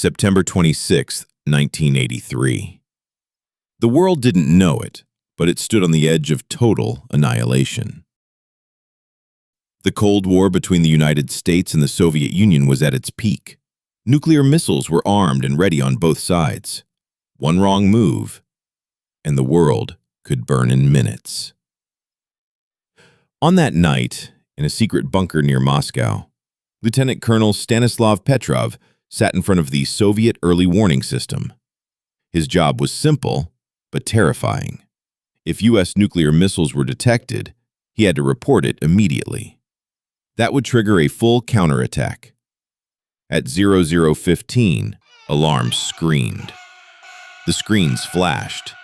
September 26, 1983. The world didn't know it, but it stood on the edge of total annihilation. The Cold War between the United States and the Soviet Union was at its peak. Nuclear missiles were armed and ready on both sides. One wrong move, and the world could burn in minutes. On that night, in a secret bunker near Moscow, Lieutenant Colonel Stanislav Petrov sat in front of the Soviet early warning system. His job was simple, but terrifying. If U.S. nuclear missiles were detected, he had to report it immediately. That would trigger a full counterattack. At 0015, alarms screamed. The screens flashed.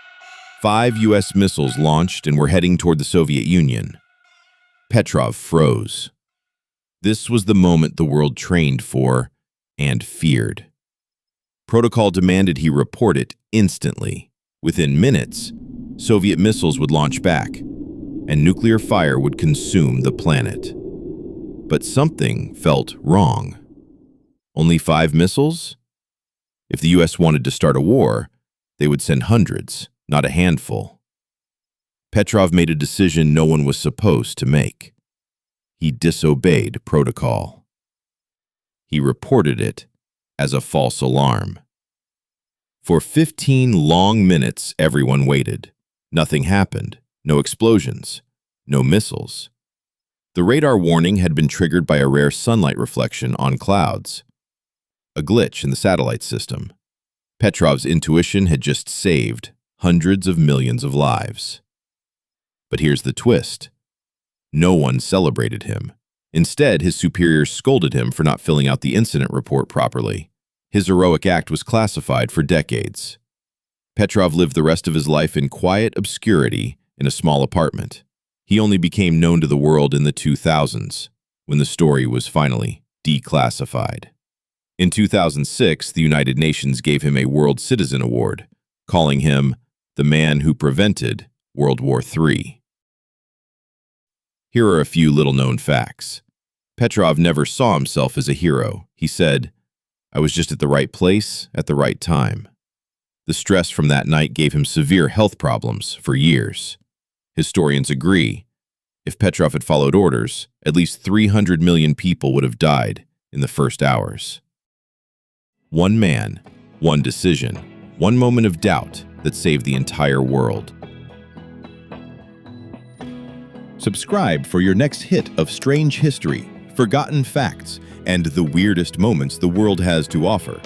5 U.S. missiles launched and were heading toward the Soviet Union. Petrov froze. This was the moment the world trained for and feared. Protocol demanded he report it instantly. Within minutes, Soviet missiles would launch back, and nuclear fire would consume the planet. But something felt wrong. Only 5 missiles? If the U.S. wanted to start a war, they would send hundreds, not a handful. Petrov made a decision no one was supposed to make. He disobeyed protocol. He reported it as a false alarm. For 15 long minutes, everyone waited. Nothing happened. No explosions. No missiles. The radar warning had been triggered by a rare sunlight reflection on clouds. A glitch in the satellite system. Petrov's intuition had just saved hundreds of millions of lives. But here's the twist. No one celebrated him. Instead, his superiors scolded him for not filling out the incident report properly. His heroic act was classified for decades. Petrov lived the rest of his life in quiet obscurity in a small apartment. He only became known to the world in the 2000s, when the story was finally declassified. In 2006, the United Nations gave him a World Citizen Award, calling him the man who prevented World War III. Here are a few little-known facts. Petrov never saw himself as a hero. He said, "I was just at the right place at the right time." The stress from that night gave him severe health problems for years. Historians agree, if Petrov had followed orders, at least 300 million people would have died in the first hours. One man, one decision, one moment of doubt that saved the entire world. Subscribe for your next hit of strange history, forgotten facts, and the weirdest moments the world has to offer.